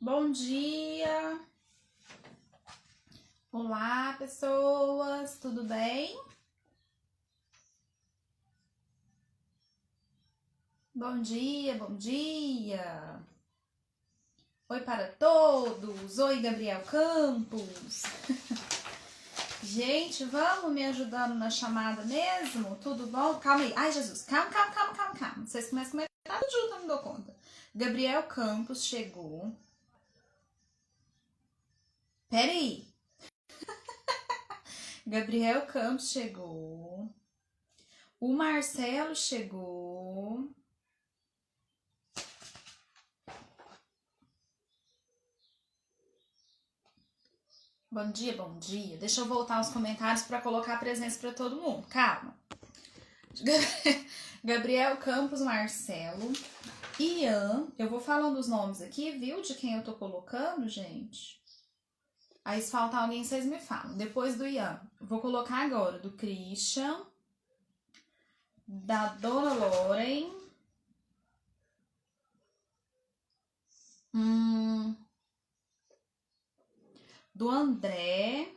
Bom dia! Olá, pessoas, tudo bem? Bom dia, bom dia! Oi para todos! Oi, Gabriel Campos! Gente, vamos me ajudando na chamada mesmo? Tudo bom? Calma aí. Ai, Jesus, calma. Vocês começam a comentar tudo junto, eu não dou conta. Gabriel Campos chegou. Peraí. Gabriel Campos chegou. O Marcelo chegou. Bom dia, bom dia. Deixa eu voltar os comentários para colocar a presença para todo mundo. Calma. Gabriel Campos, Marcelo, Ian. Eu vou falando os nomes aqui, viu? De quem eu tô colocando, gente. Aí se faltar alguém, vocês me falam. Depois do Ian, vou colocar agora do Christian, da Dona Loren. Do André.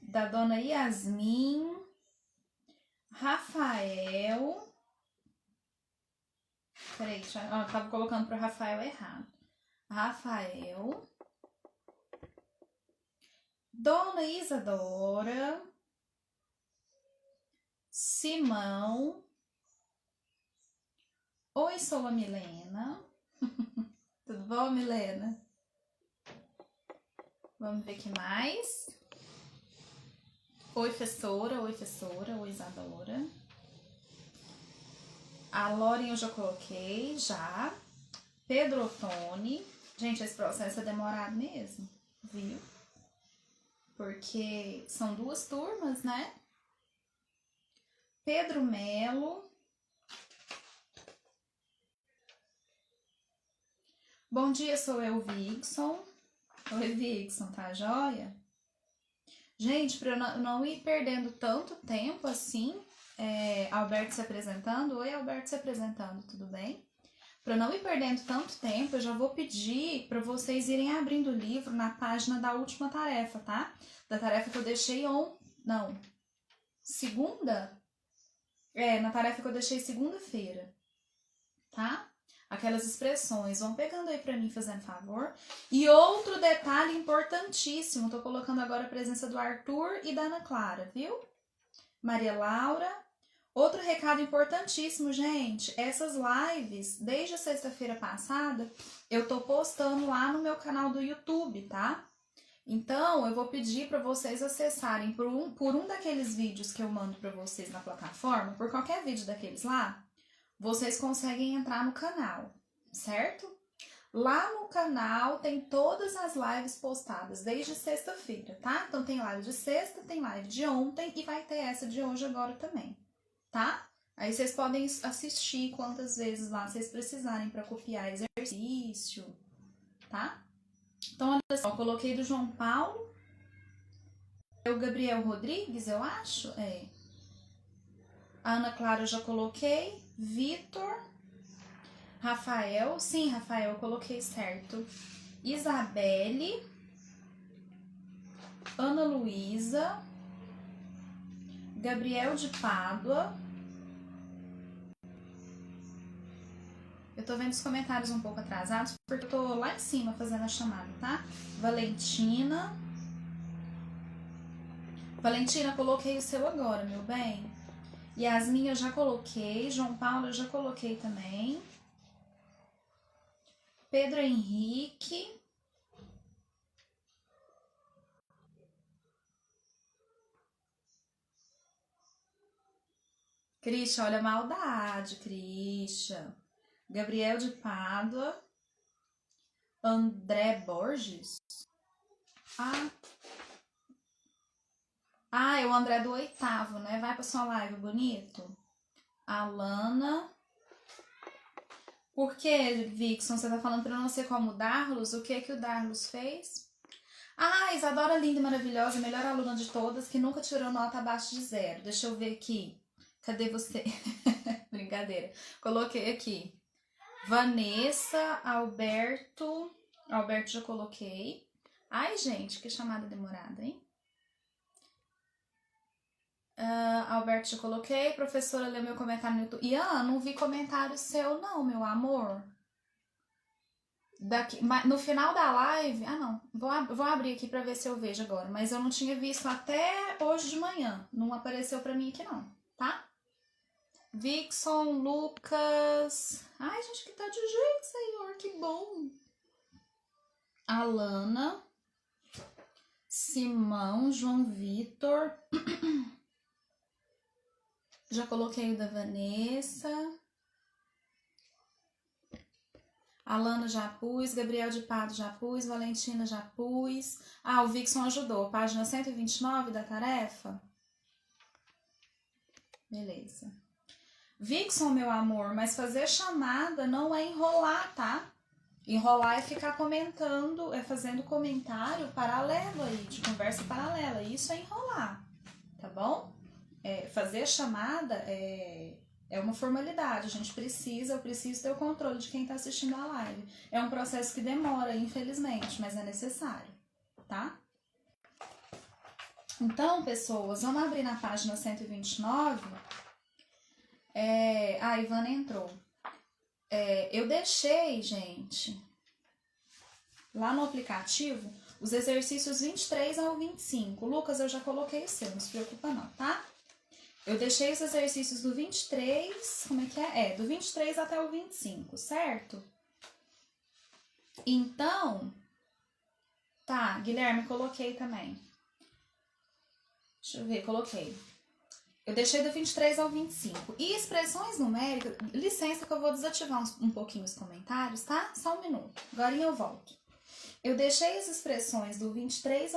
Da Dona Yasmin. Rafael. Peraí, eu tava colocando pro Rafael errado. Rafael. Dona Isadora. Simão. Oi, sou a Milena. Tudo bom, Milena? Vamos ver o que mais. Oi, professora. Oi, professora. Oi, Isadora. A Loren eu já coloquei, já. Pedro Ottoni. Gente, esse processo é demorado mesmo, viu? Porque são duas turmas, né? Pedro Melo. Bom dia, sou eu, Vixson. Oi, Vixson, tá joia? Gente, para eu não ir perdendo tanto tempo assim, Alberto se apresentando. Oi, Alberto se apresentando, tudo bem? Para não ir perdendo tanto tempo, eu já vou pedir para vocês irem abrindo o livro na página da última tarefa, tá? Da tarefa que eu deixei segunda? Na tarefa que eu deixei segunda-feira, tá? Aquelas expressões, vão pegando aí pra mim, fazendo favor. E outro detalhe importantíssimo, tô colocando agora a presença do Arthur e da Ana Clara, viu? Maria Laura. Outro recado importantíssimo, gente, essas lives, desde a sexta-feira passada, eu tô postando lá no meu canal do YouTube, tá? Então, eu vou pedir para vocês acessarem por um daqueles vídeos que eu mando para vocês na plataforma, por qualquer vídeo daqueles lá, vocês conseguem entrar no canal, certo? Lá no canal tem todas as lives postadas desde sexta-feira, tá? Então tem live de sexta, tem live de ontem e vai ter essa de hoje agora também, tá? Aí vocês podem assistir quantas vezes lá vocês precisarem para copiar exercício, tá? Então, olha só, eu coloquei do João Paulo, o Gabriel Rodrigues, eu acho, A Ana Clara eu já coloquei, Vitor, Rafael, sim, Rafael, eu coloquei certo. Isabelle, Ana Luísa, Gabriel de Pádua. Eu tô vendo os comentários um pouco atrasados, porque eu tô lá em cima fazendo a chamada, tá? Valentina. Valentina, coloquei o seu agora, meu bem. Yasmin eu já coloquei, João Paulo eu já coloquei também. Pedro Henrique. Christian, olha a maldade, Christian. Gabriel de Pádua. André Borges. É o André do oitavo, né? Vai pra sua live, bonito. Alana. Por que, Vixon, você tá falando pra eu não ser como o Darlos? O que o Darlos fez? Isadora linda e maravilhosa, melhor aluna de todas, que nunca tirou nota abaixo de 0. Deixa eu ver aqui. Cadê você? Brincadeira. Coloquei aqui. Vanessa, Alberto. Alberto já coloquei. Ai, gente, que chamada demorada, hein? Alberto já coloquei. Professora, leu meu comentário no YouTube. Ian, não vi comentário seu não, meu amor. No final da live... Ah, não. Vou abrir aqui pra ver se eu vejo agora. Mas eu não tinha visto até hoje de manhã. Não apareceu pra mim aqui não, tá? Vixon, Lucas... Ai, gente, que tá de jeito, Senhor. Que bom. Alana... Simão, João Vitor. Já coloquei o da Vanessa. Alana já pus, Gabriel de Pato já pus, Valentina já pus. Ah, o Vixon ajudou. Página 129 da tarefa. Beleza. Vixon, meu amor, mas fazer chamada não é enrolar, tá? Enrolar é ficar comentando, é fazendo comentário paralelo aí, de conversa paralela. Isso é enrolar, tá bom? Fazer chamada é uma formalidade. Eu preciso ter o controle de quem está assistindo a live. É um processo que demora, infelizmente, mas é necessário, tá? Então, pessoas, vamos abrir na página 129. A Ivana entrou. Eu deixei, gente, lá no aplicativo, os exercícios 23 ao 25. Lucas, eu já coloquei o seu, não se preocupa não, tá? Eu deixei os exercícios do 23, como é que é? Do 23 até o 25, certo? Então, tá, Guilherme, coloquei também. Deixa eu ver, coloquei. Eu deixei do 23 ao 25. E expressões numéricas, licença que eu vou desativar um pouquinho os comentários, tá? Só um minuto, agora eu volto. Eu deixei as expressões do 23,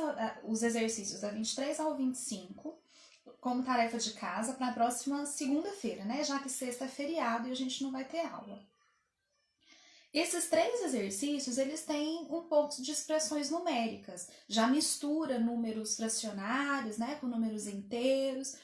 os exercícios da 23 ao 25, como tarefa de casa para a próxima segunda-feira, né? Já que sexta é feriado e a gente não vai ter aula. Esses 3 exercícios, eles têm um pouco de expressões numéricas. Já mistura números fracionários, né? Com números inteiros.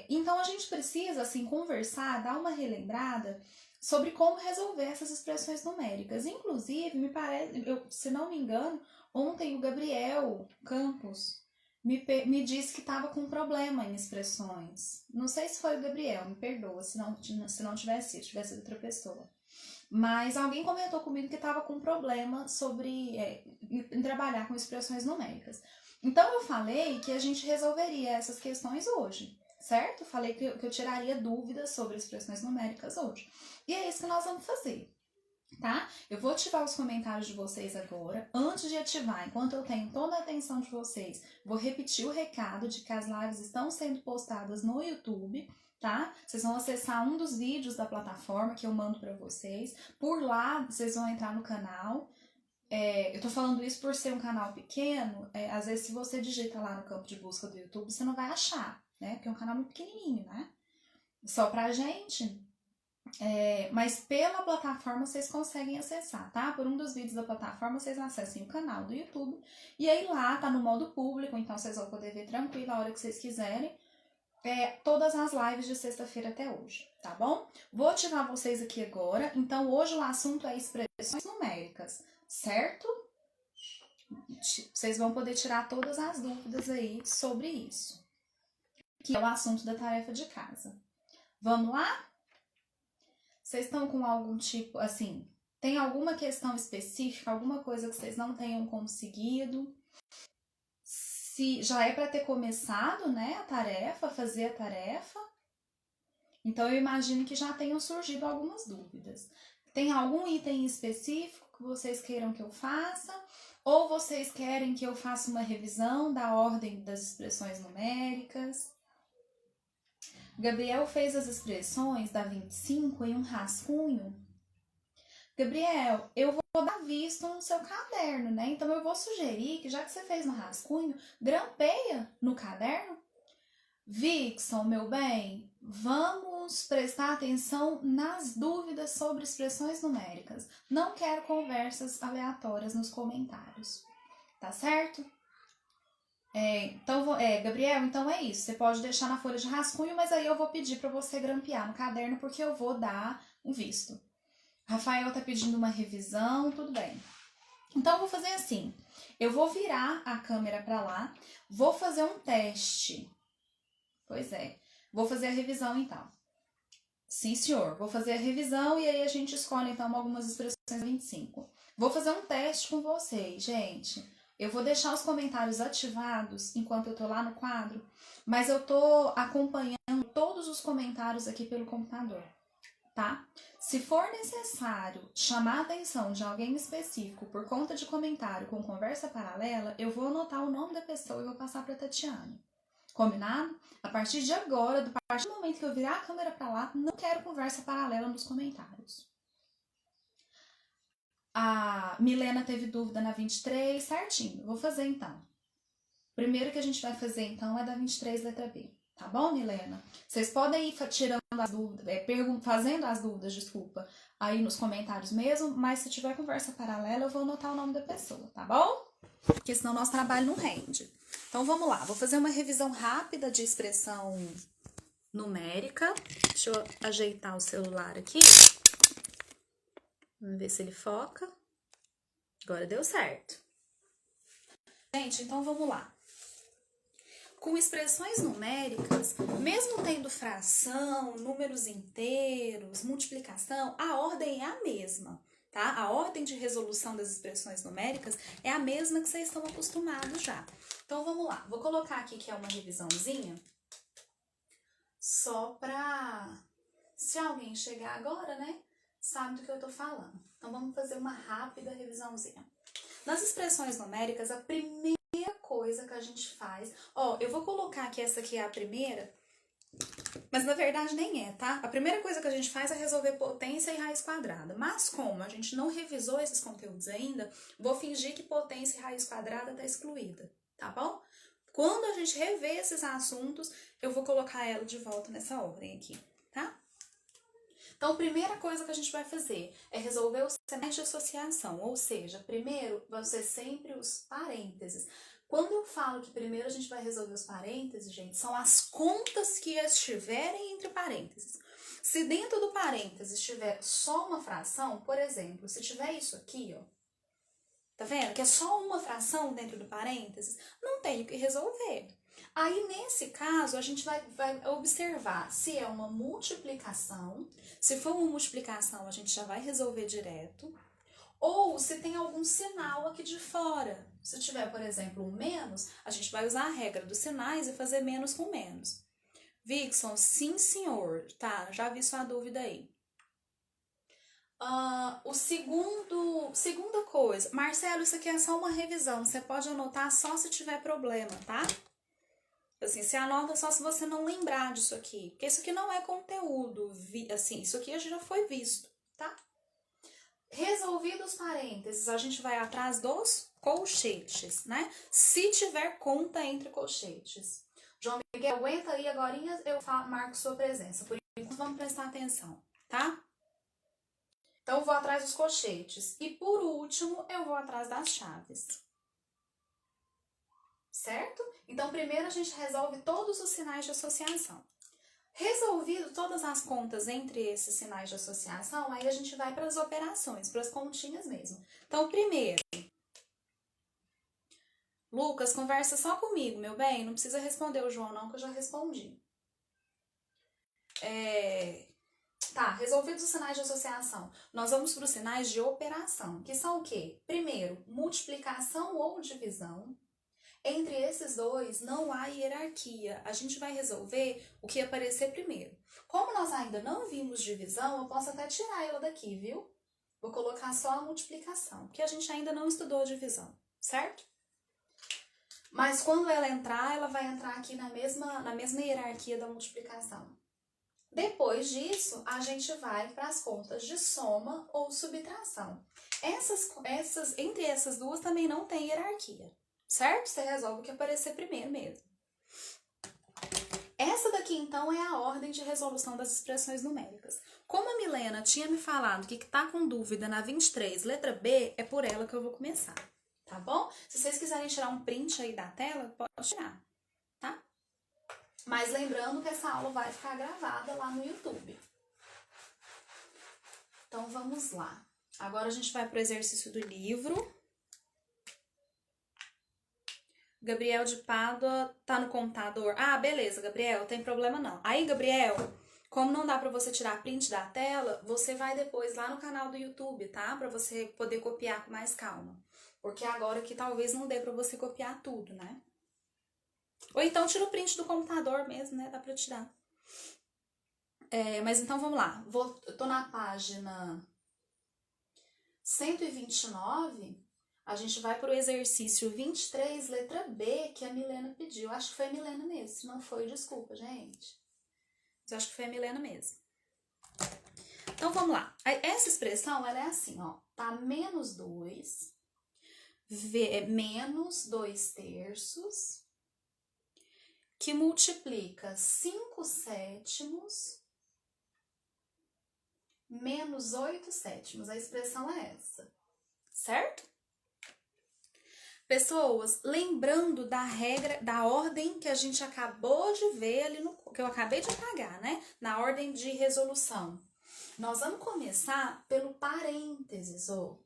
Então, a gente precisa, assim, conversar, dar uma relembrada sobre como resolver essas expressões numéricas. Inclusive, me parece, se não me engano, ontem o Gabriel Campos me disse que estava com problema em expressões. Não sei se foi o Gabriel, me perdoa se não tivesse sido outra pessoa. Mas alguém comentou comigo que estava com problema em trabalhar com expressões numéricas. Então eu falei que a gente resolveria essas questões hoje, certo? Falei que eu tiraria dúvidas sobre expressões numéricas hoje. E é isso que nós vamos fazer. Tá? Eu vou ativar os comentários de vocês agora. Antes de ativar, enquanto eu tenho toda a atenção de vocês, vou repetir o recado de que as lives estão sendo postadas no YouTube, tá? Vocês vão acessar um dos vídeos da plataforma que eu mando para vocês. Por lá, vocês vão entrar no canal. Eu tô falando isso por ser um canal pequeno. Às vezes, se você digita lá no campo de busca do YouTube, você não vai achar, né? Porque é um canal muito pequenininho, né? Só pra gente... mas pela plataforma vocês conseguem acessar, tá? Por um dos vídeos da plataforma vocês acessem o canal do YouTube. E aí lá tá no modo público, então vocês vão poder ver tranquilo a hora que vocês quiserem. Todas as lives de sexta-feira até hoje, tá bom? Vou ativar vocês aqui agora. Então hoje o assunto é expressões numéricas, certo? Vocês vão poder tirar todas as dúvidas aí sobre isso, que é o assunto da tarefa de casa. Vamos lá? Vocês estão com algum tipo, assim, tem alguma questão específica, alguma coisa que vocês não tenham conseguido? Se já é para ter começado, né, fazer a tarefa, então eu imagino que já tenham surgido algumas dúvidas. Tem algum item específico que vocês queiram que eu faça? Ou vocês querem que eu faça uma revisão da ordem das expressões numéricas? Gabriel fez as expressões da 25 em um rascunho. Gabriel, eu vou dar visto no seu caderno, né? Então eu vou sugerir que, já que você fez no rascunho, grampeia no caderno. Vixon, meu bem, vamos prestar atenção nas dúvidas sobre expressões numéricas. Não quero conversas aleatórias nos comentários, tá certo? Gabriel, então é isso. Você pode deixar na folha de rascunho, mas aí eu vou pedir para você grampear no caderno, porque eu vou dar um visto. Rafael tá pedindo uma revisão, tudo bem. Então, eu vou fazer assim. Eu vou virar a câmera pra lá, vou fazer um teste. Pois é. Vou fazer a revisão, então. Sim, senhor. Vou fazer a revisão e aí a gente escolhe, então, algumas expressões 25. Vou fazer um teste com vocês, gente. Eu vou deixar os comentários ativados enquanto eu tô lá no quadro, mas eu tô acompanhando todos os comentários aqui pelo computador, tá? Se for necessário chamar a atenção de alguém específico por conta de comentário com conversa paralela, eu vou anotar o nome da pessoa e vou passar para Tatiane. Combinado? A partir de agora, a partir do momento que eu virar a câmera para lá, não quero conversa paralela nos comentários. A Milena teve dúvida na 23, certinho. Vou fazer então. Primeiro que a gente vai fazer então é da 23, letra B. Tá bom, Milena? Vocês podem ir tirando as dúvidas, fazendo as dúvidas, desculpa, aí nos comentários mesmo, mas se tiver conversa paralela, eu vou anotar o nome da pessoa, tá bom? Porque senão nosso trabalho não rende. Então vamos lá, vou fazer uma revisão rápida de expressão numérica. Deixa eu ajeitar o celular aqui. Vamos ver se ele foca. Agora deu certo. Gente, então vamos lá. Com expressões numéricas, mesmo tendo fração, números inteiros, multiplicação, a ordem é a mesma, tá? A ordem de resolução das expressões numéricas é a mesma que vocês estão acostumados já. Então vamos lá, vou colocar aqui que é uma revisãozinha, só pra, se alguém chegar agora, né, sabe do que eu tô falando. Então vamos fazer uma rápida revisãozinha. Nas expressões numéricas, a primeira coisa que a gente faz... Ó, eu vou colocar que essa aqui é a primeira, mas na verdade nem é, tá? A primeira coisa que a gente faz é resolver potência e raiz quadrada. Mas como a gente não revisou esses conteúdos ainda, vou fingir que potência e raiz quadrada tá excluída, tá bom? Quando a gente rever esses assuntos, eu vou colocar ela de volta nessa ordem aqui, tá? Então, a primeira coisa que a gente vai fazer é resolver os sinais de associação, ou seja, primeiro vão ser sempre os parênteses. Quando eu falo que primeiro a gente vai resolver os parênteses, gente, são as contas que estiverem entre parênteses. Se dentro do parênteses tiver só uma fração, por exemplo, se tiver isso aqui, ó, tá vendo? Que é só uma fração dentro do parênteses, não tenho que resolver. Aí, nesse caso, a gente vai observar se é uma multiplicação. Se for uma multiplicação, a gente já vai resolver direto. Ou se tem algum sinal aqui de fora. Se tiver, por exemplo, um menos, a gente vai usar a regra dos sinais e fazer menos com menos. Vixon, sim, senhor. Tá, já vi sua dúvida aí. Segunda coisa. Marcelo, isso aqui é só uma revisão. Você pode anotar só se tiver problema, tá? Assim, você anota só se você não lembrar disso aqui. Porque isso aqui não é conteúdo. Assim, isso aqui já foi visto, tá? Resolvidos os parênteses, a gente vai atrás dos colchetes, né? Se tiver conta entre colchetes. João Miguel, aguenta aí agora, eu marco sua presença. Por enquanto, vamos prestar atenção, tá? Então, eu vou atrás dos colchetes. E, por último, eu vou atrás das chaves. Certo? Então, primeiro a gente resolve todos os sinais de associação. Resolvido todas as contas entre esses sinais de associação, aí a gente vai para as operações, para as continhas mesmo. Então, primeiro, Lucas, conversa só comigo, meu bem. Não precisa responder o João, não, que eu já respondi. Tá, resolvidos os sinais de associação. Nós vamos para os sinais de operação, que são o quê? Primeiro, multiplicação ou divisão. Entre esses dois, não há hierarquia. A gente vai resolver o que aparecer primeiro. Como nós ainda não vimos divisão, eu posso até tirar ela daqui, viu? Vou colocar só a multiplicação, porque a gente ainda não estudou divisão, certo? Mas quando ela entrar, ela vai entrar aqui na mesma hierarquia da multiplicação. Depois disso, a gente vai para as contas de soma ou subtração. Entre essas duas também não tem hierarquia. Certo? Você resolve o que aparecer primeiro mesmo. Essa daqui, então, é a ordem de resolução das expressões numéricas. Como a Milena tinha me falado que tá com dúvida na 23, letra B, é por ela que eu vou começar, tá bom? Se vocês quiserem tirar um print aí da tela, pode tirar, tá? Mas lembrando que essa aula vai ficar gravada lá no YouTube. Então, vamos lá. Agora, a gente vai para o exercício do livro. Gabriel de Pádua tá no computador. Ah, beleza, Gabriel, não tem problema não. Aí, Gabriel, como não dá para você tirar print da tela, você vai depois lá no canal do YouTube, tá? Para você poder copiar com mais calma. Porque agora que talvez não dê para você copiar tudo, né? Ou então tira o print do computador mesmo, né? Dá para tirar. Mas então vamos lá. Eu tô na página 129. A gente vai para o exercício 23, letra B, que a Milena pediu. Acho que foi a Milena mesmo. Se não foi, desculpa, gente. Mas eu acho que foi a Milena mesmo. Então, vamos lá. Essa expressão, ela é assim, ó. Tá menos 2, menos 2 terços, que multiplica 5 sétimos, menos 8 sétimos. A expressão é essa. Certo? Pessoas, lembrando da regra, da ordem que a gente acabou de ver ali que eu acabei de apagar, né? Na ordem de resolução. Nós vamos começar pelo parênteses, ó.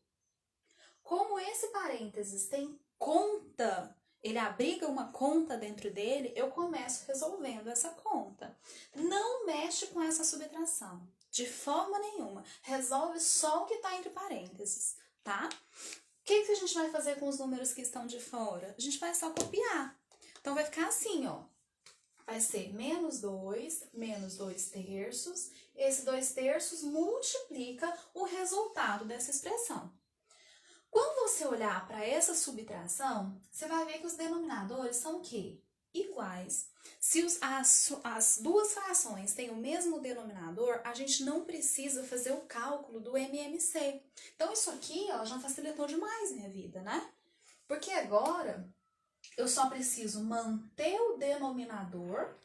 Como esse parênteses tem conta, ele abriga uma conta dentro dele, eu começo resolvendo essa conta. Não mexe com essa subtração, de forma nenhuma. Resolve só o que está entre parênteses, tá? O que a gente vai fazer com os números que estão de fora? A gente vai só copiar. Então, vai ficar assim, ó. Vai ser menos 2 terços. Esse 2 terços multiplica o resultado dessa expressão. Quando você olhar para essa subtração, você vai ver que os denominadores são o quê? Iguais. Se as duas frações têm o mesmo denominador, a gente não precisa fazer o cálculo do MMC. Então, isso aqui, ó, já facilitou demais minha vida, né? Porque agora eu só preciso manter o denominador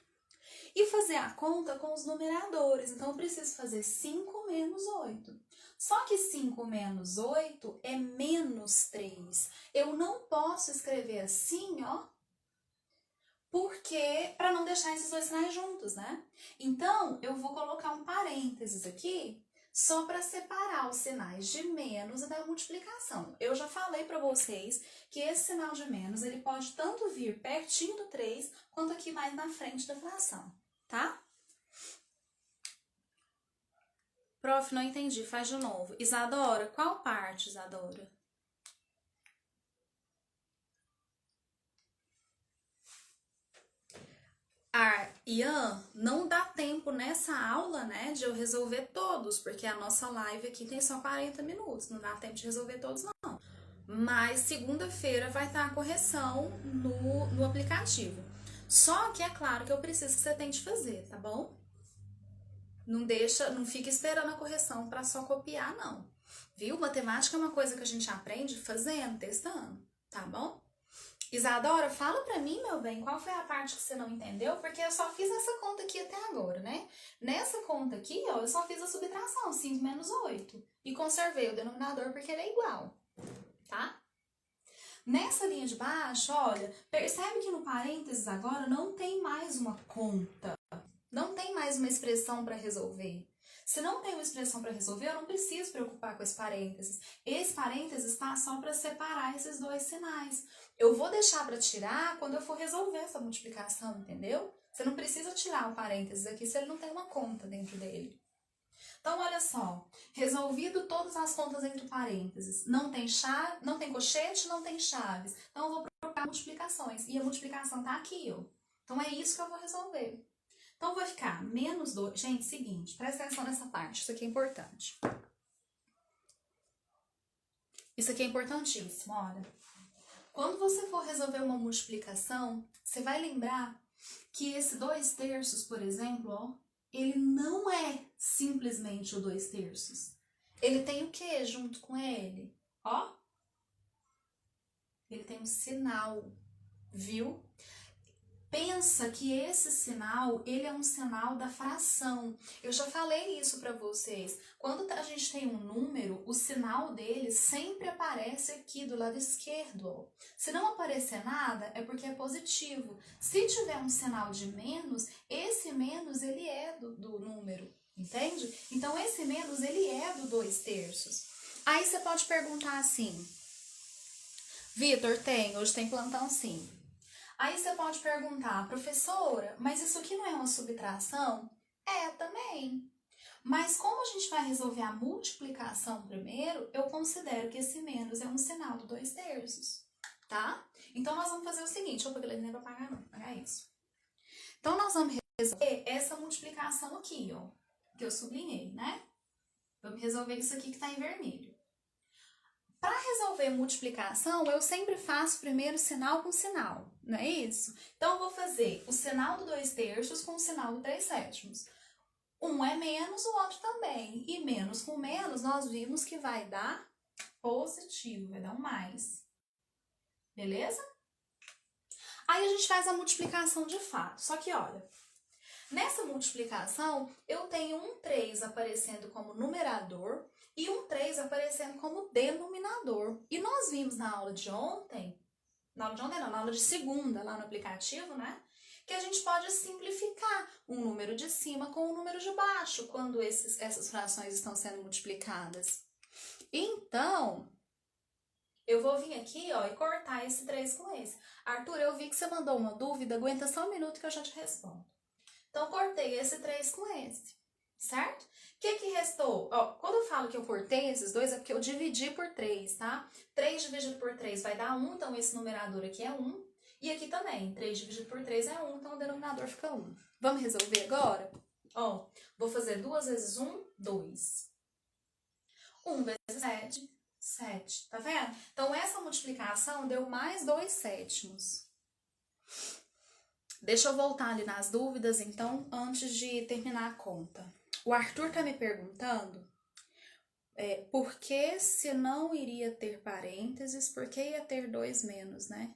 e fazer a conta com os numeradores. Então, eu preciso fazer 5 menos 8. Só que 5 menos 8 é menos 3. Eu não posso escrever assim, ó, porque para não deixar esses dois sinais juntos, né? Então, eu vou colocar um parênteses aqui só para separar os sinais de menos e da multiplicação. Eu já falei para vocês que esse sinal de menos, ele pode tanto vir pertinho do 3, quanto aqui mais na frente da fração, tá? Prof, não entendi, faz de novo. Isadora, qual parte, Isadora? Ian, não dá tempo nessa aula, né, de eu resolver todos, porque a nossa live aqui tem só 40 minutos, não dá tempo de resolver todos, não. Mas segunda-feira vai estar a correção no aplicativo. Só que é claro que eu preciso que você tente fazer, tá bom? Não fique esperando a correção para só copiar, não. Viu? Matemática é uma coisa que a gente aprende fazendo, testando, tá bom? Isadora, fala pra mim, meu bem, qual foi a parte que você não entendeu? Porque eu só fiz essa conta aqui até agora, né? Nessa conta aqui, ó, eu só fiz a subtração, 5 menos 8. E conservei o denominador porque ele é igual, tá? Nessa linha de baixo, olha, percebe que no parênteses agora não tem mais uma conta. Não tem mais uma expressão para resolver. Se não tem uma expressão para resolver, eu não preciso preocupar com esse parênteses. Esse parênteses está só para separar esses dois sinais. Eu vou deixar para tirar quando eu for resolver essa multiplicação, entendeu? Você não precisa tirar o parênteses aqui se ele não tem uma conta dentro dele. Então, olha só, resolvido todas as contas entre parênteses. Não tem colchete, não tem chaves. Então, eu vou procurar multiplicações. E a multiplicação está aqui, ó. Então, é isso que eu vou resolver. Então, vai ficar menos 2. Gente, seguinte, presta atenção nessa parte. Isso aqui é importante. Isso aqui é importantíssimo, olha. Quando você for resolver uma multiplicação, você vai lembrar que esse 2 terços, por exemplo, ó, ele não é simplesmente o 2 terços. Ele tem o que junto com ele? Ó. Ele tem um sinal, viu? Pensa que esse sinal, ele é um sinal da fração. Eu já falei isso para vocês. Quando a gente tem um número, o sinal dele sempre aparece aqui do lado esquerdo. Ó. Se não aparecer nada, é porque é positivo. Se tiver um sinal de menos, esse menos ele é do número, Entende? Então, esse menos, ele é do 2/3. Aí você pode perguntar assim, Vitor, hoje tem plantão sim. Aí você pode perguntar, professora, mas isso aqui não é uma subtração? É, também. Mas como a gente vai resolver a multiplicação primeiro, eu considero que esse menos é um sinal do 2/3, tá? Então, nós vamos fazer o seguinte, deixa eu pegar ele nem pra pagar não, pagar isso. Então, nós vamos resolver essa multiplicação aqui, ó, que eu sublinhei, né? Vamos resolver isso aqui que tá em vermelho. Para resolver multiplicação, eu sempre faço primeiro sinal com sinal, não é isso? Então, eu vou fazer o sinal do 2/3 com o sinal do 3/7. Um é menos, o outro também. E menos com menos, nós vimos que vai dar positivo, vai dar um mais. Beleza? Aí a gente faz a multiplicação de fato. Só que, olha, nessa multiplicação, eu tenho um 3 aparecendo como numerador e um 3 aparecendo como denominador. E nós vimos na aula de ontem, na aula de segunda, lá no aplicativo, né? Que a gente pode simplificar um número de cima com um número de baixo quando essas frações estão sendo multiplicadas. Então, eu vou vir aqui, ó, e cortar esse 3 com esse. Arthur, eu vi que você mandou uma dúvida, aguenta só um minuto que eu já te respondo. Então, cortei esse 3 com esse, certo? O que restou? Ó, quando eu falo que eu cortei esses dois, é porque eu dividi por 3, tá? 3 dividido por 3 vai dar 1, então esse numerador aqui é 1. E aqui também, 3 dividido por 3 é 1, então o denominador fica 1. Vamos resolver agora? Ó, vou fazer 2 vezes 1, 2. 1 vezes 7, 7. Tá vendo? Então, essa multiplicação deu mais 2/7. Deixa eu voltar ali nas dúvidas, então, antes de terminar a conta. O Arthur tá me perguntando por que se não iria ter parênteses, por que ia ter 2 menos, né?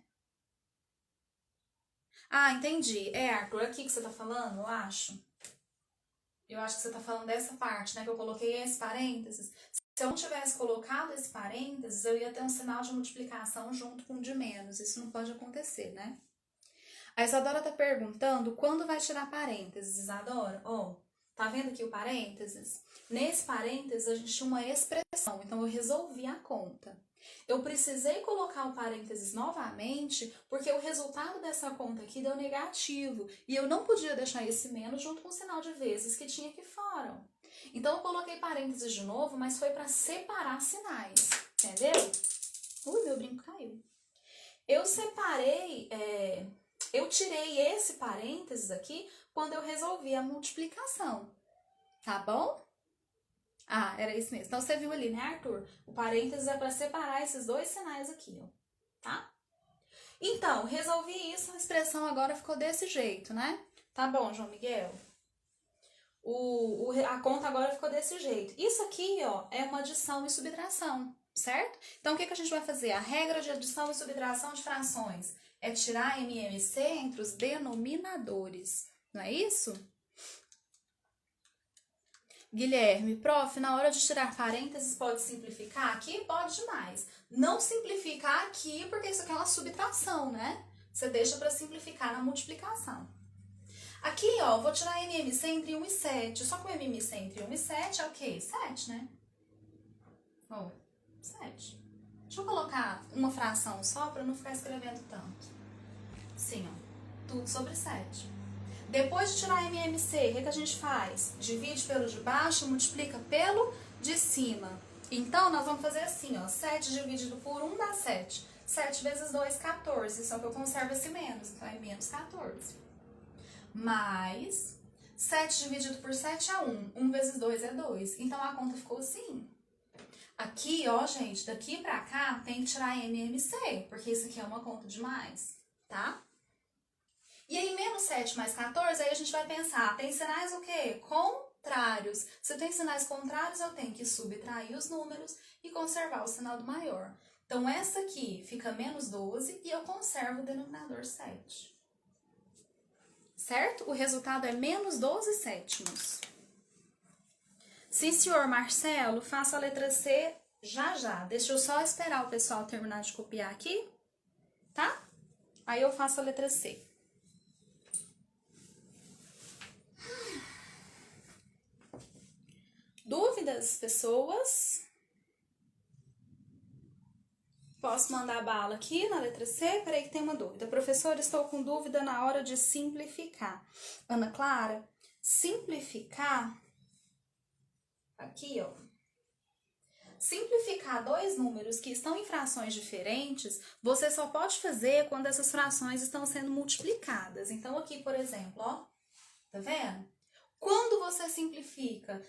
Ah, entendi. Arthur, aqui que você tá falando, eu acho. Eu acho que você tá falando dessa parte, né? Que eu coloquei esse parênteses. Se eu não tivesse colocado esse parênteses, eu ia ter um sinal de multiplicação junto com o de menos. Isso não pode acontecer, né? A Isadora tá perguntando quando vai tirar parênteses, Isadora. Ó, tá vendo aqui o parênteses? Nesse parênteses, a gente tinha uma expressão, então eu resolvi a conta. Eu precisei colocar o parênteses novamente, porque o resultado dessa conta aqui deu negativo. E eu não podia deixar esse menos junto com o sinal de vezes que tinha aqui fora. Então, eu coloquei parênteses de novo, mas foi para separar sinais. Entendeu? Ui, meu brinco caiu. Eu separei, eu tirei esse parênteses aqui quando eu resolvi a multiplicação. Tá bom? Ah, era isso mesmo. Então, você viu ali, né, Arthur? O parênteses é para separar esses dois sinais aqui, ó. Tá? Então, resolvi isso, a expressão agora ficou desse jeito, né? Tá bom, João Miguel? A conta agora ficou desse jeito. Isso aqui, ó, é uma adição e subtração, certo? Então, o que a gente vai fazer? A regra de adição e subtração de frações é tirar MMC entre os denominadores, não é isso? Guilherme, prof, na hora de tirar parênteses pode simplificar? Aqui pode demais. Não simplificar aqui porque isso aqui é uma subtração, né? Você deixa para simplificar na multiplicação. Aqui, ó, vou tirar MMC entre 1 e 7. Só que o MMC entre 1 e 7 é o quê? 7, né? Ó, 7. Deixa eu colocar uma fração só para não ficar escrevendo tanto. Assim, ó, tudo sobre 7. Depois de tirar MMC, o que a gente faz? Divide pelo de baixo, multiplica pelo de cima. Então, nós vamos fazer assim, ó. 7 dividido por 1 dá 7. 7 vezes 2, 14. Só que eu conservo esse menos, então é menos 14. Mais 7 dividido por 7 é 1. 1 vezes 2 é 2. Então, a conta ficou assim. Aqui, ó, gente, daqui pra cá, tem que tirar MMC, porque isso aqui é uma conta de mais, tá? E aí, menos 7 mais 14, aí a gente vai pensar, tem sinais o quê? Contrários. Se tem sinais contrários, eu tenho que subtrair os números e conservar o sinal do maior. Então, essa aqui fica menos 12 e eu conservo o denominador 7. Certo? O resultado é menos 12 sétimos. Sim, senhor Marcelo, faça a letra C já já. Deixa eu só esperar o pessoal terminar de copiar aqui, tá? Aí eu faço a letra C. dúvidas, pessoas? Posso mandar bala aqui na letra C? Peraí que tem uma dúvida. Professora, estou com dúvida na hora de simplificar. Ana Clara, simplificar... Aqui, ó. Simplificar dois números que estão em frações diferentes, você só pode fazer quando essas frações estão sendo multiplicadas. Então, aqui, por exemplo, ó. Tá vendo? Quando você simplifica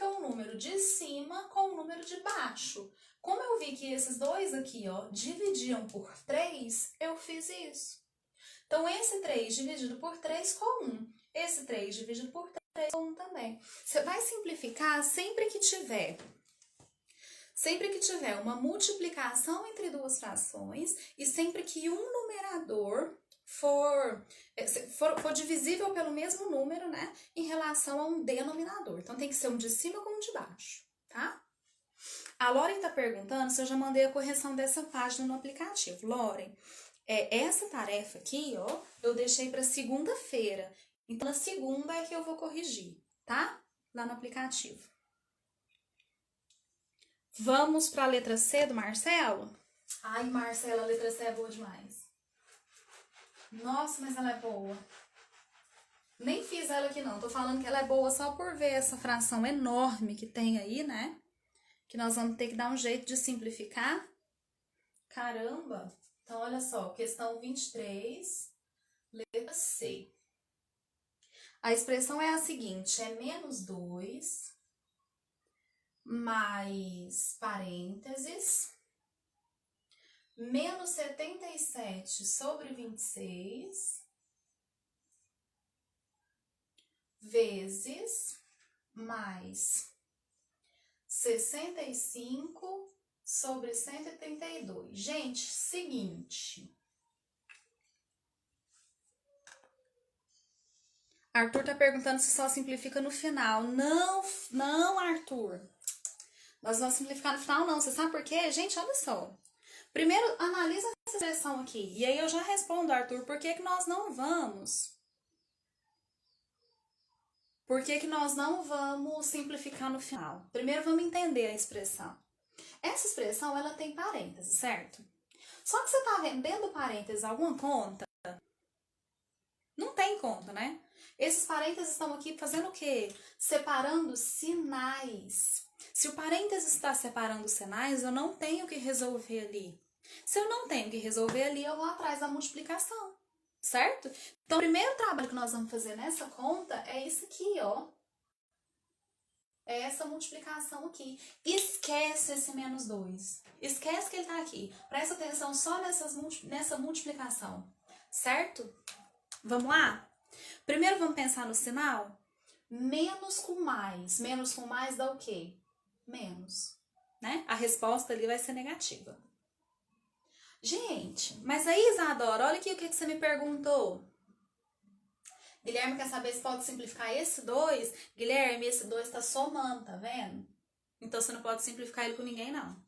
um número de cima com um número de baixo. Como eu vi que esses dois aqui, ó, dividiam por 3, eu fiz isso. Então, esse 3 dividido por 3 com 1. Esse 3 dividido por 3 com 1 também. Você vai simplificar sempre que tiver uma multiplicação entre duas frações e sempre que um numerador for divisível pelo mesmo número, né, em relação a um denominador. Então, tem que ser um de cima com um de baixo, tá? A Loren tá perguntando se eu já mandei a correção dessa página no aplicativo. Loren, essa tarefa aqui, ó, eu deixei para segunda-feira. Então, na segunda é que eu vou corrigir, tá? Lá no aplicativo. Vamos para a letra C do Marcelo? Ai, Marcelo, a letra C é boa demais. Nossa, mas ela é boa. Nem fiz ela aqui não, tô falando que ela é boa só por ver essa fração enorme que tem aí, né? Que nós vamos ter que dar um jeito de simplificar. Caramba! Então, olha só, questão 23, letra C. A expressão é a seguinte, é menos 2 mais parênteses, menos 77 sobre 26, vezes mais 65 sobre 132. Gente, seguinte. Arthur tá perguntando se só simplifica no final. Não, Arthur. Nós vamos simplificar no final, não. Você sabe por quê? Gente, olha só. Primeiro, analisa essa expressão aqui. E aí eu já respondo, Arthur, por que nós não vamos? Por que nós não vamos simplificar no final? Primeiro, vamos entender a expressão. Essa expressão, ela tem parênteses, certo? Só que você tá vendo dentro do parênteses alguma conta? Não tem conta, né? Esses parênteses estão aqui fazendo o quê? Separando sinais. Se o parênteses está separando sinais, eu não tenho que resolver ali. Se eu não tenho que resolver ali, eu vou atrás da multiplicação, certo? Então, o primeiro trabalho que nós vamos fazer nessa conta é isso aqui, ó. É essa multiplicação aqui. Esquece esse menos 2. Esquece que ele tá aqui. Presta atenção só nessa multiplicação, certo? Vamos lá? Primeiro vamos pensar no sinal. Menos com mais. Menos com mais dá o quê? Menos, né? A resposta ali vai ser negativa. Gente, mas aí, Isadora, olha aqui o que você me perguntou. Guilherme quer saber se pode simplificar esse 2. Guilherme, esse 2 tá somando, tá vendo? Então, você não pode simplificar ele com ninguém, não.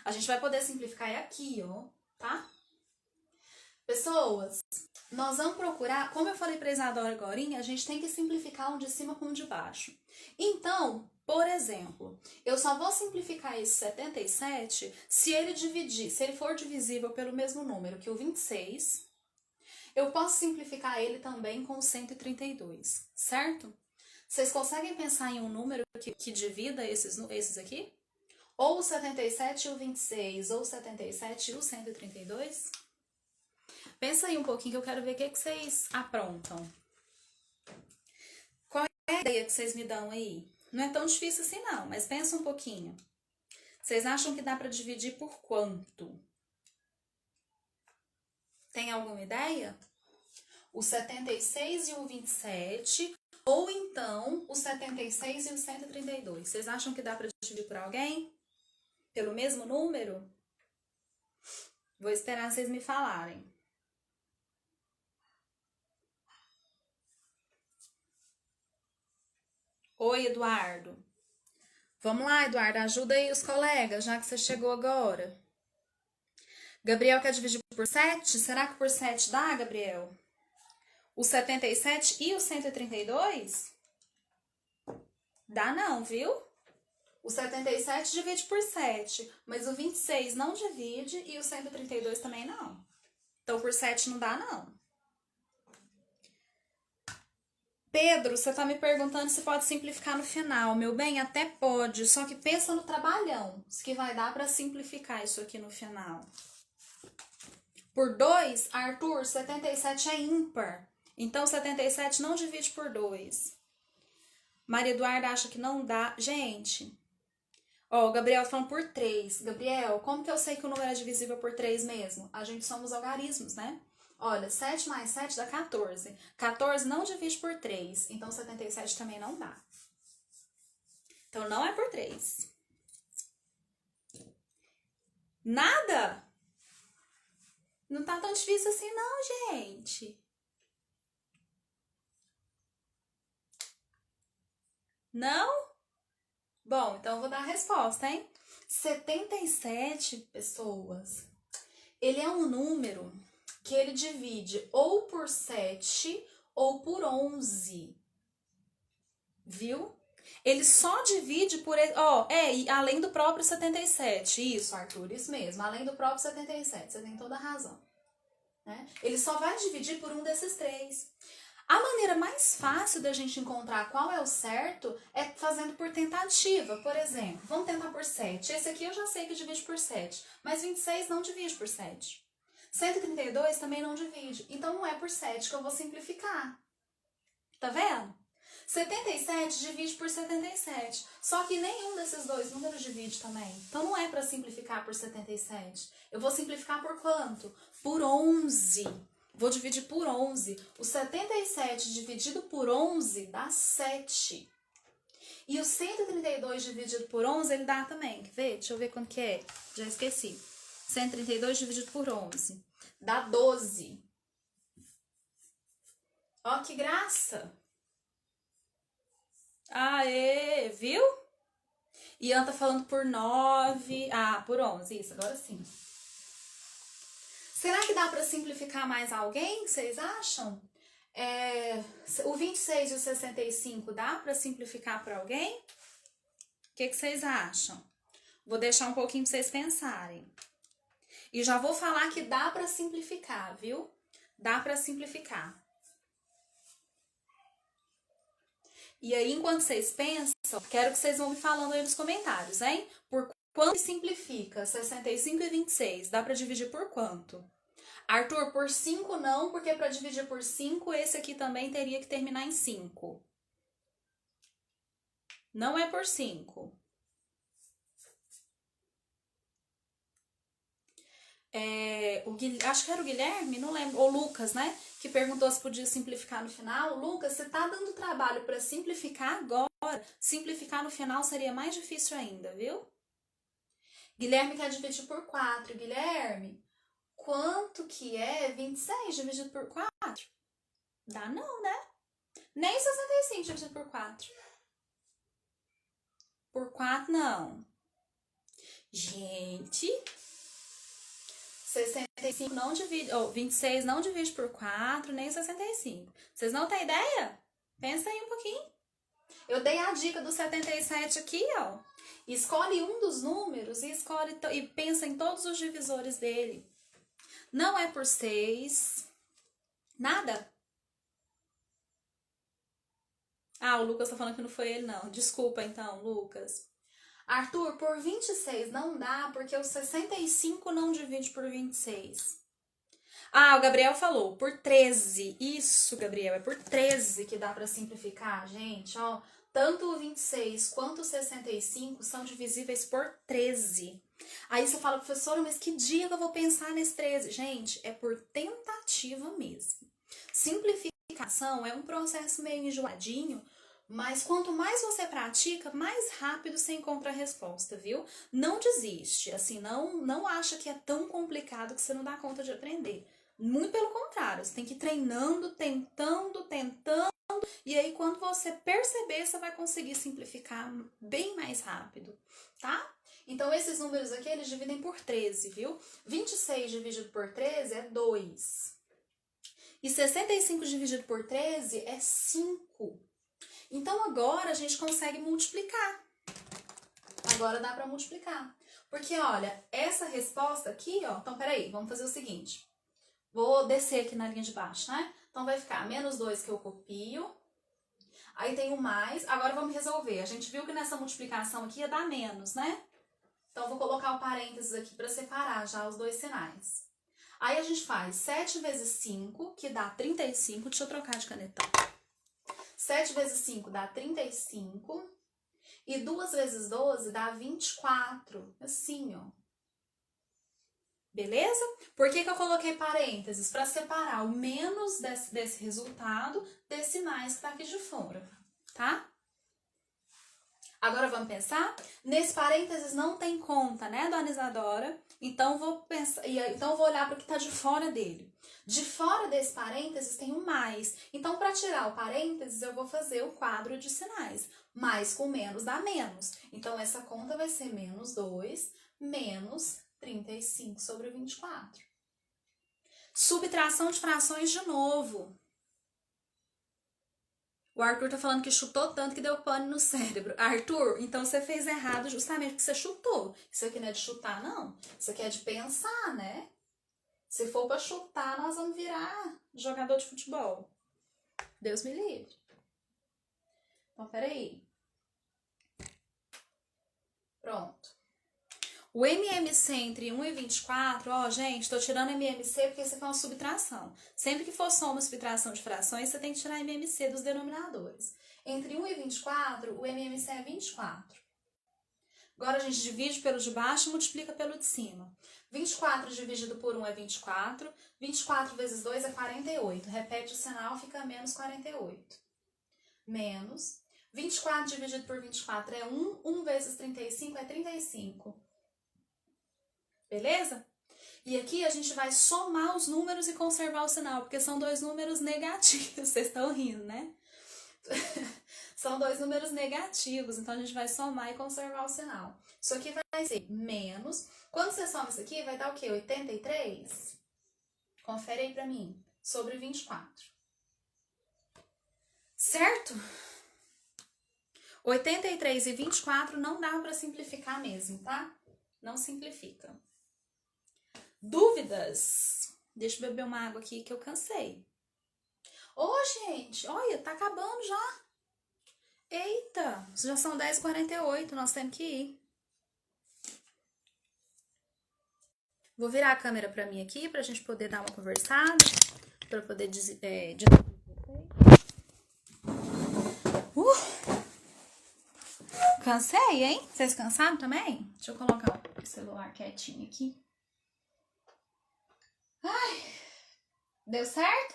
A gente vai poder simplificar ele aqui, ó, tá? Pessoas, nós vamos procurar, como eu falei pra Isadora agora, a gente tem que simplificar um de cima com um de baixo. Então, por exemplo, eu só vou simplificar esse 77 se ele for divisível pelo mesmo número que o 26, eu posso simplificar ele também com o 132, certo? Vocês conseguem pensar em um número que divida esses aqui? Ou o 77 e o 26, ou o 77 e o 132? Pensa aí um pouquinho que eu quero ver o que vocês aprontam. Qual é a ideia que vocês me dão aí? Não é tão difícil assim não, mas pensa um pouquinho. Vocês acham que dá para dividir por quanto? Tem alguma ideia? O 76 e o 27, ou então o 76 e o 132. Vocês acham que dá para dividir por alguém? Pelo mesmo número? Vou esperar vocês me falarem. Oi, Eduardo. Vamos lá, Eduardo, ajuda aí os colegas, já que você chegou agora. Gabriel quer dividir por 7? Será que por 7 dá, Gabriel? O 77 e o 132? Dá não, viu? O 77 divide por 7, mas o 26 não divide e o 132 também não. Então, por 7 não dá, não. Pedro, você tá me perguntando se pode simplificar no final. Meu bem, até pode, só que pensa no trabalhão que vai dar para simplificar isso aqui no final. Por 2, Arthur, 77 é ímpar. Então, 77 não divide por 2. Maria Eduarda acha que não dá. Gente, ó, o Gabriel tá falando por 3. Gabriel, como que eu sei que o número é divisível por 3 mesmo? A gente soma os algarismos, né? Olha, 7 mais 7 dá 14. 14 não divide por 3, então 77 também não dá. Então, não é por 3. Nada? Não tá tão difícil assim não, gente. Não? Bom, então eu vou dar a resposta, hein? 77 pessoas. Ele é um número que ele divide ou por 7 ou por 11. Viu? Ele só divide por... Ó, e além do próprio 77. Isso, Arthur, isso mesmo. Além do próprio 77. Você tem toda a razão. Né? Ele só vai dividir por um desses 3. A maneira mais fácil da gente encontrar qual é o certo é fazendo por tentativa. Por exemplo, vamos tentar por 7. Esse aqui eu já sei que divide por 7. Mas 26 não divide por 7. 132 também não divide. Então não é por 7 que eu vou simplificar. Tá vendo? 77 divide por 77. Só que nenhum desses dois números divide também. Então não é para simplificar por 77. Eu vou simplificar por quanto? Por 11. Vou dividir por 11. O 77 dividido por 11 dá 7. E o 132 dividido por 11, ele dá também. Quer ver? Deixa eu ver quanto que é. Já esqueci. 132 dividido por 11. Dá 12. Ó, que graça! Aê, viu? Ian tá falando por 9. Ah, por 11. Isso, agora sim. Será que dá para simplificar mais alguém? Vocês acham? O 26 e o 65 dá para simplificar para alguém? O que vocês acham? Vou deixar um pouquinho para vocês pensarem. E já vou falar que dá para simplificar, viu? Dá para simplificar. E aí, enquanto vocês pensam, quero que vocês vão me falando aí nos comentários, hein? Por quanto simplifica 65 e 26? Dá para dividir por quanto? Arthur, por 5 não, porque para dividir por 5, esse aqui também teria que terminar em 5. Não é por 5. Acho que era o Guilherme, não lembro, ou Lucas, né? Que perguntou se podia simplificar no final. Lucas, você tá dando trabalho para simplificar agora. Simplificar no final seria mais difícil ainda, viu? Guilherme quer dividir por 4. Guilherme, quanto que é 26 dividido por 4? Dá não, né? Nem 65 dividido por 4. Por 4, não. Gente, 65 não divide, 26 não divide por 4, nem 65. Vocês não têm ideia? Pensa aí um pouquinho. Eu dei a dica do 77 aqui, ó. Escolhe um dos números e pensa em todos os divisores dele. Não é por 6. Nada? Ah, o Lucas tá falando que não foi ele, não. Desculpa, então, Lucas. Arthur, por 26 não dá, porque o 65 não divide por 26. Ah, o Gabriel falou, por 13. Isso, Gabriel, é por 13 que dá pra simplificar, gente, ó. Tanto o 26 quanto o 65 são divisíveis por 13. Aí você fala, professora, mas que dia que eu vou pensar nesse 13? Gente, é por tentativa mesmo. Simplificação é um processo meio enjoadinho, mas quanto mais você pratica, mais rápido você encontra a resposta, viu? Não desiste, assim, não acha que é tão complicado que você não dá conta de aprender. Muito pelo contrário, você tem que ir treinando, tentando, e aí quando você perceber, você vai conseguir simplificar bem mais rápido, tá? Então esses números aqui, eles dividem por 13, viu? 26 dividido por 13 é 2. E 65 dividido por 13 é 5. Então agora a gente consegue multiplicar. agora dá pra multiplicar. Porque, olha, essa resposta aqui, ó, então peraí, vamos fazer o seguinte. Vou descer aqui na linha de baixo, né? Então vai ficar menos 2 que eu copio. Aí tem o mais. Agora vamos resolver. A gente viu que nessa multiplicação aqui ia dar menos, né? Então vou colocar o parênteses aqui para separar já os dois sinais. Aí a gente faz 7 vezes 5, que dá 35. Deixa eu trocar de canetão. 7 vezes 5 dá 35. E 2 vezes 12 dá 24. Assim, ó. Beleza? Por que eu coloquei parênteses? Para separar o menos desse resultado desse mais que tá aqui de fora, tá? Agora vamos pensar? Nesse parênteses não tem conta, né, dona Isadora? Então vou pensar, então vou olhar para o que tá de fora dele. De fora desse parênteses tem um mais. Então, para tirar o parênteses, eu vou fazer o quadro de sinais. Mais com menos dá menos. Então, essa conta vai ser menos 2, menos 35 sobre 24. Subtração de frações de novo. O Arthur tá falando que chutou tanto que deu pane no cérebro. Arthur, então você fez errado justamente porque você chutou. Isso aqui não é de chutar, não. Isso aqui é de pensar, né? Se for pra chutar, nós vamos virar jogador de futebol. Deus me livre. Então, peraí. Pronto. O MMC entre 1 e 24, ó, gente, tô tirando MMC porque isso aqui é uma subtração. Sempre que for soma ou subtração de frações, você tem que tirar MMC dos denominadores. Entre 1 e 24, o MMC é 24. Agora a gente divide pelo de baixo e multiplica pelo de cima. 24 dividido por 1 é 24. 24 vezes 2 é 48. Repete o sinal, fica menos 48. Menos. 24 dividido por 24 é 1. 1 vezes 35 é 35. Beleza? E aqui a gente vai somar os números e conservar o sinal, porque são dois números negativos. Vocês estão rindo, né? São dois números negativos, então a gente vai somar e conservar o sinal. Isso aqui vai ser menos. Quando você soma isso aqui, vai dar o quê? 83? Confere aí pra mim. Sobre 24. Certo? 83 e 24 não dá pra simplificar mesmo, tá? Não simplifica. Dúvidas? Deixa eu beber uma água aqui que eu cansei. Ô, gente, olha, tá acabando já. Eita, já são 10h48, nós temos que ir. Vou virar a câmera pra mim aqui, pra gente poder dar uma conversada, pra poder Cansei, hein? Vocês cansaram também? Deixa eu colocar o celular quietinho aqui. Ai, deu certo?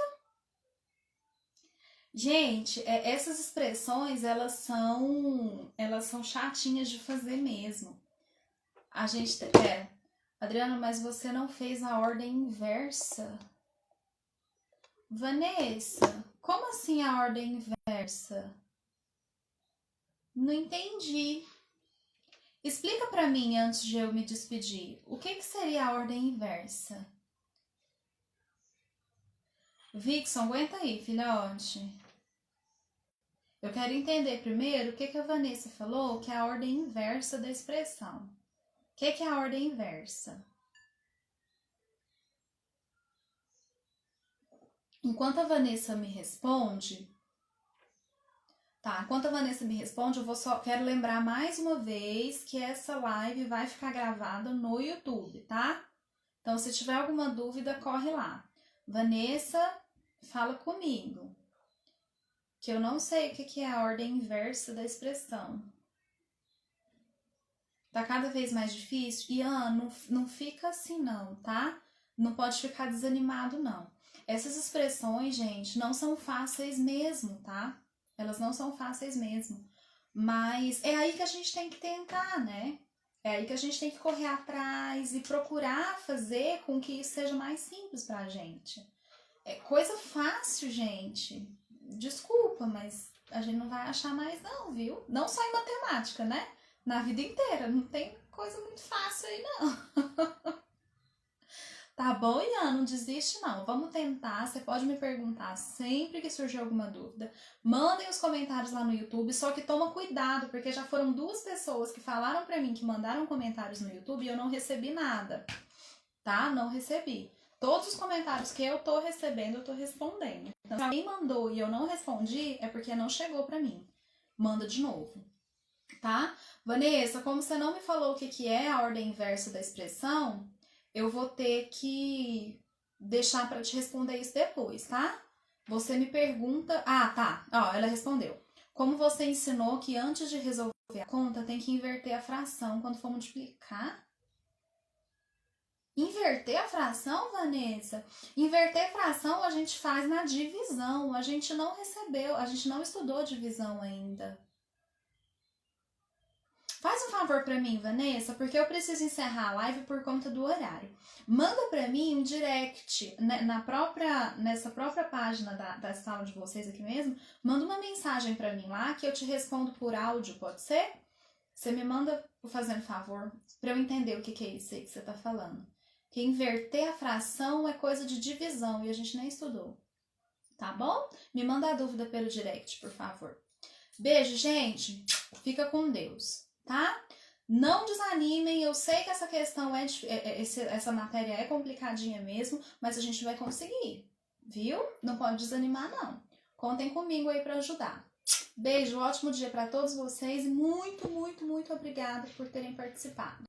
Gente, essas expressões, elas são chatinhas de fazer mesmo. A gente, Adriana, mas você não fez a ordem inversa. Vanessa, como assim a ordem inversa? Não entendi. Explica pra mim antes de eu me despedir. O que seria a ordem inversa? Vixon, aguenta aí, filhote. Eu quero entender primeiro o que a Vanessa falou, que é a ordem inversa da expressão. O que é a ordem inversa? Enquanto a Vanessa me responde, eu quero lembrar mais uma vez que essa live vai ficar gravada no YouTube, tá? Então, se tiver alguma dúvida, corre lá. Vanessa, fala comigo. Que eu não sei o que é a ordem inversa da expressão. Tá cada vez mais difícil? Ian, não fica assim não, tá? Não pode ficar desanimado, não. Essas expressões, gente, não são fáceis mesmo, tá? Elas não são fáceis mesmo. Mas é aí que a gente tem que tentar, né? É aí que a gente tem que correr atrás e procurar fazer com que isso seja mais simples pra gente. É coisa fácil, gente. Desculpa, mas a gente não vai achar mais não, viu? Não só em matemática, né? Na vida inteira. Não tem coisa muito fácil aí, não. Tá bom, Ian? Não desiste, não. Vamos tentar. Você pode me perguntar sempre que surgir alguma dúvida. Mandem os comentários lá no YouTube, só que toma cuidado, porque já foram 2 pessoas que falaram pra mim que mandaram comentários no YouTube e eu não recebi nada, tá? Não recebi. Todos os comentários que eu tô recebendo, eu tô respondendo. Então, se alguém mandou e eu não respondi, é porque não chegou pra mim. Manda de novo, tá? Vanessa, como você não me falou o que é a ordem inversa da expressão, eu vou ter que deixar para te responder isso depois, tá? Você me pergunta... Ah, tá. Ó, ela respondeu. Como você ensinou que antes de resolver a conta, tem que inverter a fração quando for multiplicar? Inverter a fração, Vanessa? Inverter fração a gente faz na divisão. A gente não recebeu, a gente não estudou divisão ainda. Faz um favor pra mim, Vanessa, porque eu preciso encerrar a live por conta do horário. Manda pra mim um direct nessa própria página da sala de vocês aqui mesmo. Manda uma mensagem pra mim lá que eu te respondo por áudio, pode ser? Você me manda, por fazendo favor, pra eu entender o que é isso aí que você tá falando. Que inverter a fração é coisa de divisão e a gente nem estudou. Tá bom? Me manda a dúvida pelo direct, por favor. Beijo, gente. Fica com Deus. Tá? Não desanimem, eu sei que essa questão essa matéria é complicadinha mesmo, mas a gente vai conseguir, viu? Não pode desanimar, não. Contem comigo aí para ajudar. Beijo, ótimo dia para todos vocês e muito, muito, muito obrigada por terem participado.